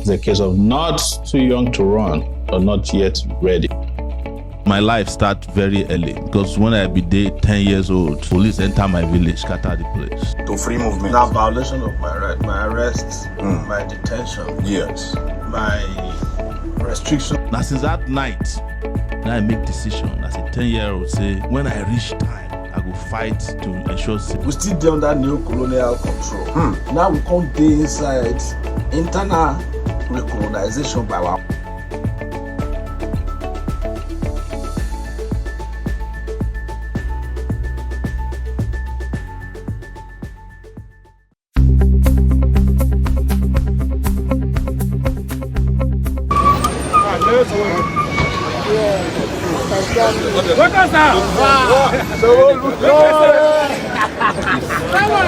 It's a case of not too young to run or not yet ready. My life starts very early because when I be there 10 years old, police enter my village, scatter the place. To free movement. Now violation of my right, my arrest, my detention, Yes. my restriction. Now since that night, now I make decision as a 10-year-old say, when I reach time, I go fight to ensure safety. We still dey under neo-colonial control. Now we come dey inside internal recolonization by our.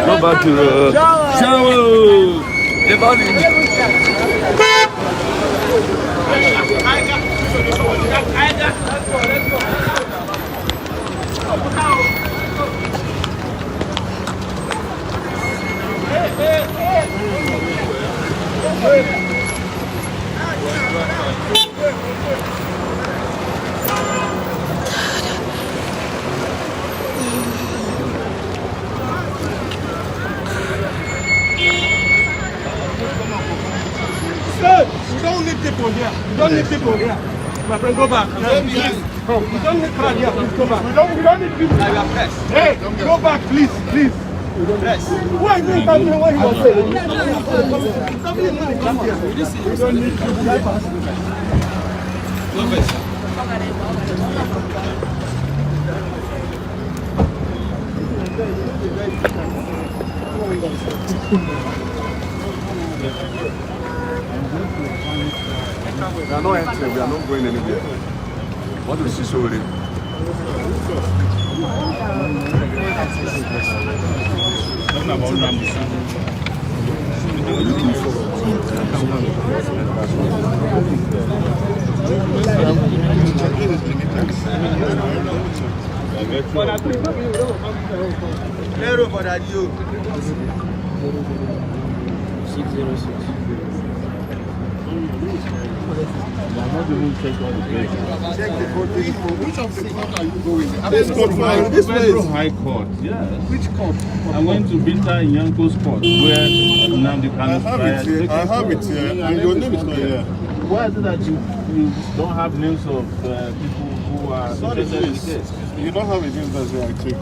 Go back to the We don't need people here. We don't need people here. My friend, go back. Please. Come. We don't need crowd here. Please go back. We don't need people. I will press. Hey, go back, please. We don't press. Why is it coming? What he was saying? We don't need people. Go first. We are not entering, we are not going anywhere. What is this already? Which of the court are you going? This High Court. Yes. Which court? I went to Binta in Yanko's court where FreeNnamdiKanu trial. I have it here, and your name is not here. Why is it that you don't have names of people who are interested in the case? You don't have a business here, I think.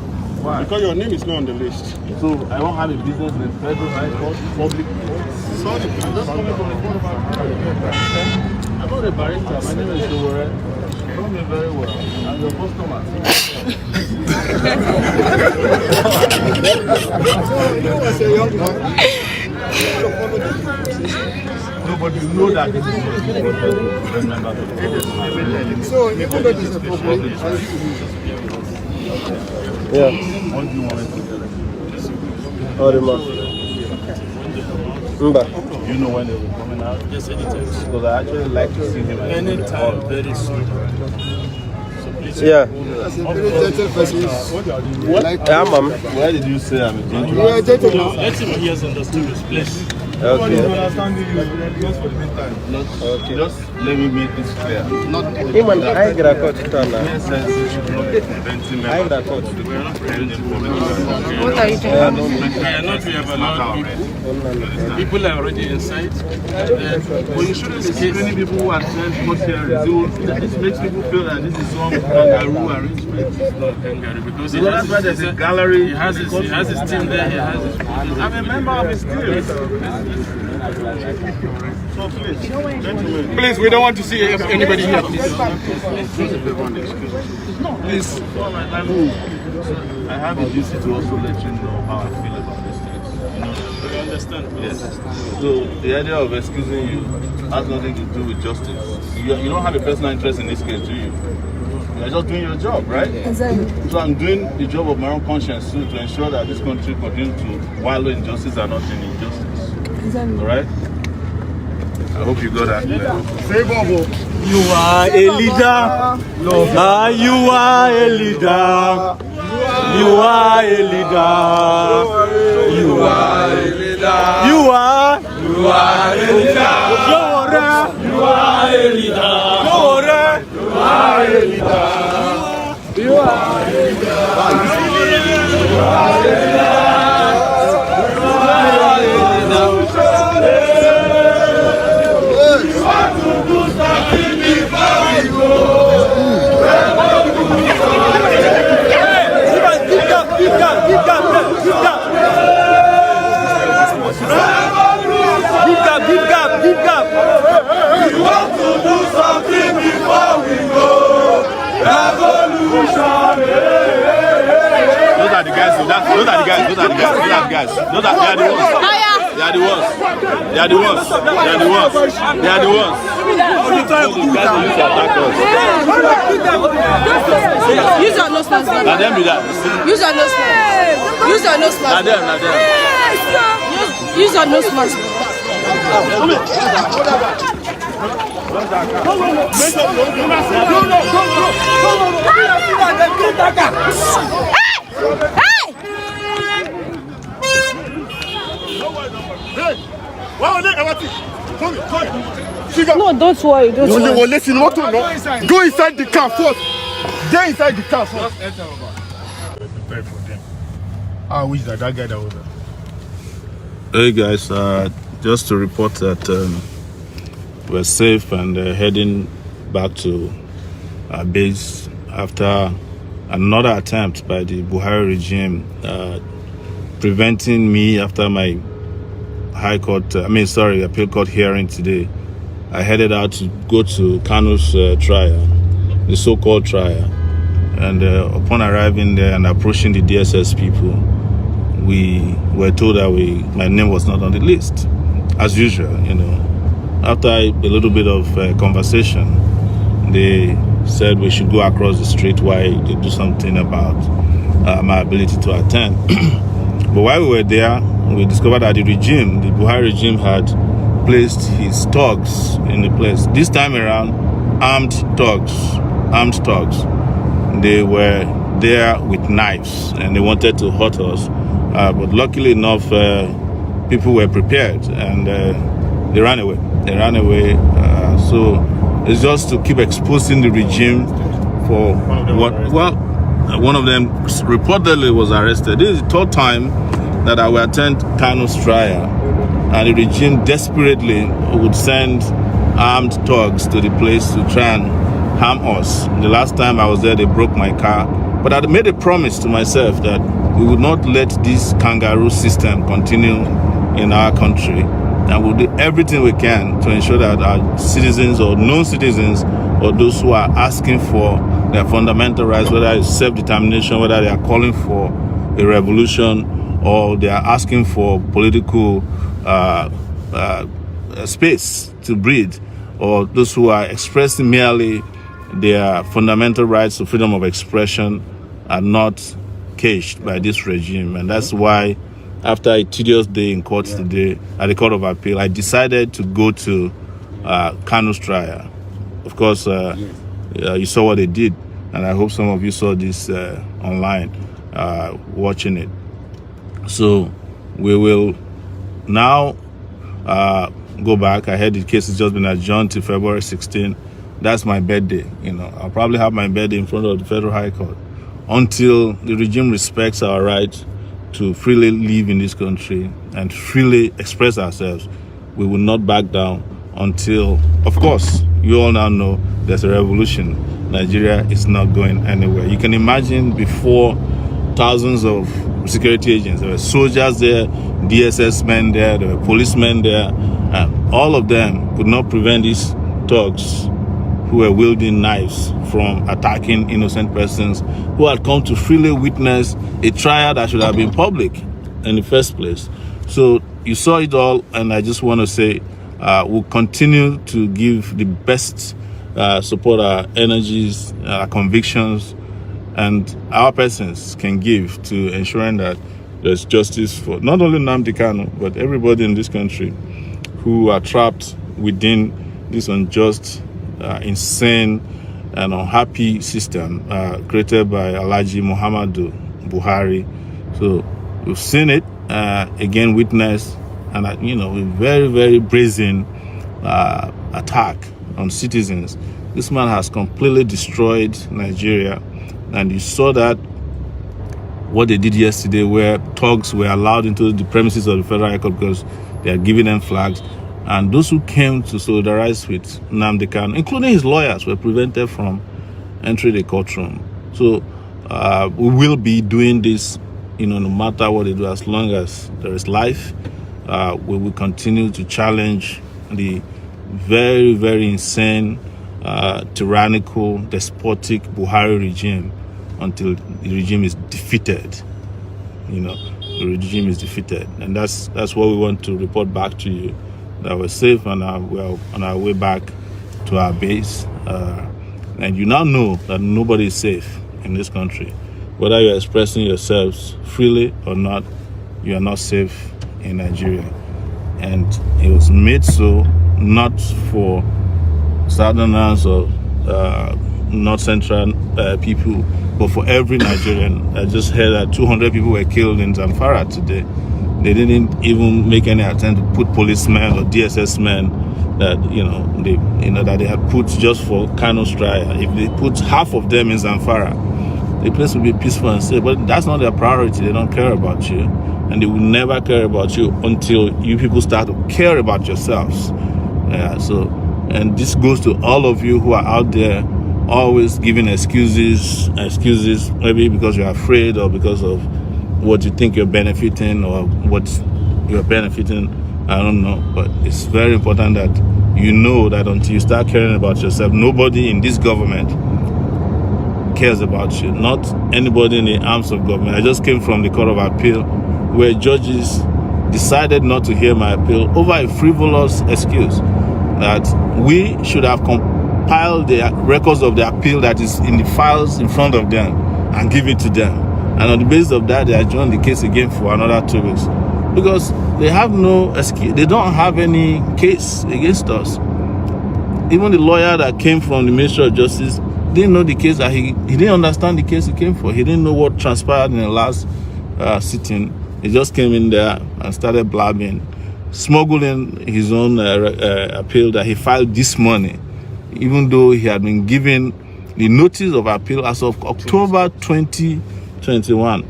Why? Because your name is not on the list. So I won't have a business in the Federal High Court, public court. Sorry, I'm just coming from the court of appeal. I'm not a barrister. My name is Sowore. You know me very well. I'm your customer. No, but you know that this is not remember the So, even though this is a problem, yeah. What do you want to tell us? You know when they will be coming out? Yes, anytime. Because I actually like to see him. Anytime, very soon. Yeah. as a very gentle person, Yeah, ma'am. Why did you say I'm a you gentleman? are a gentleman. Let him hear understand his place. Nobody Okay. will understand you just for the meantime. Okay. Just let me make this clear. Him and I get a court to In sense, you should not be preventing I members get a court. of the preventing public. What are you doing? We are not we have allowed people. People are already inside. But you shouldn't see many people who attend court hearings. This makes people feel that this is some kangaroo arrangement. It's not kangaroo because So that's why there's a gallery. he has his team there. He has his. I'm a member of his team. So please, gentlemen. Please, we don't want to see anybody here. Please. Please. I have a duty to also let you know how I feel about these things. You know, We understand. yes. So the idea of excusing you has nothing to do with justice. You don't have a personal interest in this case, do you? You're just doing your job, right? Exactly. So I'm doing the job of my own conscience too to ensure that this country continues to wallow in justice and not in injustice. Exactly. All right? I hope you got that clear. You are a leader. You are a leader. You are a leader. You are a leader. You are a leader. Use your nose mask. Let them be that. Use your nose mask. Use your nose mask. Use your nose mask. No, don't worry. Don't worry. Go inside the car first. Get inside the car first. Which is that guy that was there? Hey guys, just to report that we're safe and heading back to our base after another attempt by the Buhari regime preventing me after my appeal court hearing today. I headed out to go to Kanu's trial, the so-called trial, and upon arriving there and approaching the DSS people, we were told that my name was not on the list, as usual. After a little bit of conversation, they said we should go across the street while they do something about my ability to attend. But while we were there, we discovered that the Buhari regime had placed his thugs in the place. This time around, armed thugs. They were there with knives and they wanted to hurt us. But luckily enough, people were prepared and they ran away. So it's just to keep exposing the regime for what? Well, one of them reportedly was arrested. This is the third time that I will attend Kanu's trial, and the regime desperately would send armed thugs to the place to try and harm us. The last time I was there, they broke my car. But I made a promise to myself that we would not let this kangaroo system continue in our country, and we'll do everything we can to ensure that our citizens or non-citizens or those who are asking for their fundamental rights, whether it's self-determination, whether they are calling for a revolution or they are asking for political space to breathe, or those who are expressing merely their fundamental rights to freedom of expression, are not caged by this regime. And that's why, after a tedious day in court today, at the Court of Appeal, I decided to go to Kanu's trial. Of course, you saw what they did, and I hope some of you saw this online, watching it. So we will now go back. I heard the case has just been adjourned to February 16. That's my birthday. I'll probably have my birthday in front of the Federal High Court until the regime respects our right to freely live in this country and freely express ourselves. We will not back down until, of course, you all now know there's a revolution. Nigeria is not going anywhere. You can imagine before, thousands of security agents, there were soldiers there, DSS men there, there were policemen there, and all of them could not prevent these thugs who were wielding knives from attacking innocent persons who had come to freely witness a trial that should have been public in the first place. So you saw it all, and I just want to say we'll continue to give the best support our energies, our convictions, and our persons can give to ensuring that there's justice for not only FreeNnamdiKanu, but everybody in this country who are trapped within this unjust, insane and unhappy system created by Alhaji Muhammadu Buhari. So we've seen it again, witnessed, and a very, very brazen attack on citizens. This man has completely destroyed Nigeria, and you saw that what they did yesterday, where thugs were allowed into the premises of the Federal High Court because they are giving them flags. And those who came to solidarize with FreeNnamdiKanu, including his lawyers, were prevented from entering the courtroom. So we will be doing this, no matter what they do, as long as there is life. We will continue to challenge the very, very insane, tyrannical, despotic Buhari regime until the regime is defeated. The regime is defeated, and that's what we want to report back to you, that we're safe and we're on our way back to our base. And you now know that nobody is safe in this country. Whether you're expressing yourselves freely or not, you are not safe in Nigeria. And it was made so not for Southerners or North Central people, but for every Nigerian. I just heard that 200 people were killed in Zamfara today. They didn't even make any attempt to put policemen or DSS men that that they had put just for Kanu's trial. If they put half of them in Zamfara, the place will be peaceful and safe. But that's not their priority. They don't care about you, and they will never care about you until you people start to care about yourselves. And this goes to all of you who are out there always giving excuses, maybe because you're afraid or because of what you think you're benefiting or what you're benefiting. I don't know, but it's very important that you know that until you start caring about yourself, nobody in this government cares about you, not anybody in the arms of government. I just came from the Court of Appeal where judges decided not to hear my appeal over a frivolous excuse that we should have compiled the records of the appeal that is in the files in front of them and give it to them. And on the basis of that, they adjourned the case again for another 2 weeks. Because they have no excuse. They don't have any case against us. Even the lawyer that came from the Ministry of Justice didn't know the case, that he didn't understand the case he came for. He didn't know what transpired in the last sitting. He just came in there and started blabbing, smuggling his own appeal that he filed this morning, even though he had been given the notice of appeal as of October 2021.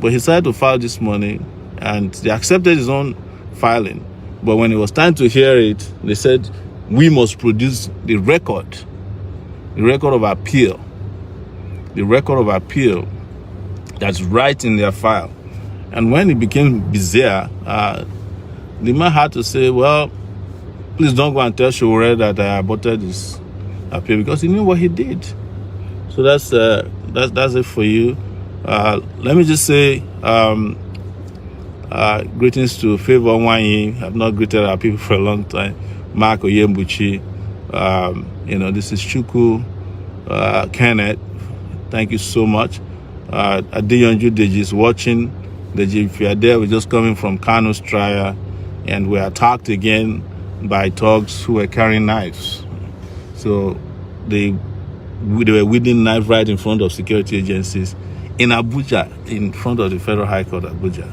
But he decided to file this morning, and they accepted his own filing. But when it was time to hear it, they said, we must produce the record of appeal, that's right in their file. And when it became bizarre, the man had to say, well, please don't go and tell Sowore that I aborted his appeal, because he knew what he did. So that's it for you. Let me just say, greetings to Favor Wanyi. I've not greeted our people for a long time. Mark Oyembuchi. This is Chuku, Kenneth. Thank you so much. Adeyonju Deji is watching. Deji, if you are there, we're just coming from Kanu's trial, and we are attacked again by thugs who were carrying knives. So they were wielding knife right in front of security agencies in Abuja, in front of the Federal High Court, Abuja.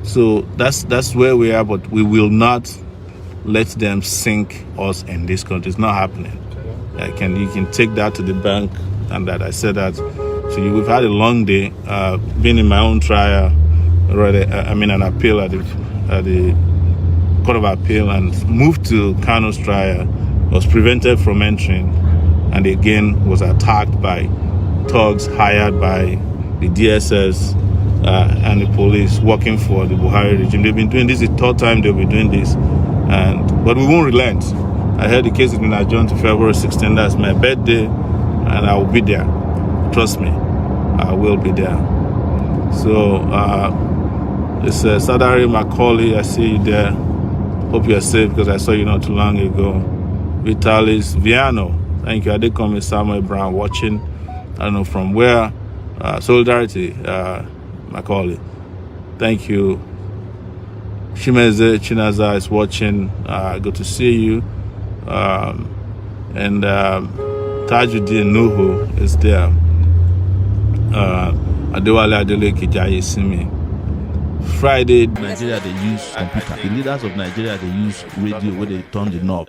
So that's where we are, but we will not let them sink us in this country. It's not happening. You can take that to the bank, and that I said that to you. We've had a long day. Been in my own trial, an appeal at the Court of Appeal, and moved to Kanu's trial. Was prevented from entering, and again was attacked by thugs hired by the DSS and the police working for the Buhari regime. They've been doing this, the third time they'll be doing this, but we won't relent. I heard the case has been adjourned to February 16th. That's my birthday, and I will be there. Trust me, I will be there. So it's Sadari Macaulay. I see you there. Hope you're safe, because I saw you not too long ago. Vitalis Viano, thank you. Adekomi Samuel Brown watching. I don't know from where. Solidarity, Macaulay. Thank you. Shimeze Chinaza is watching. Good to see you. And Tajuddin Nuhu is there. Adewale Adele Kijayi Simi. Friday. Nigeria, they use computer. The leaders of Nigeria, they use radio where they turn the knob.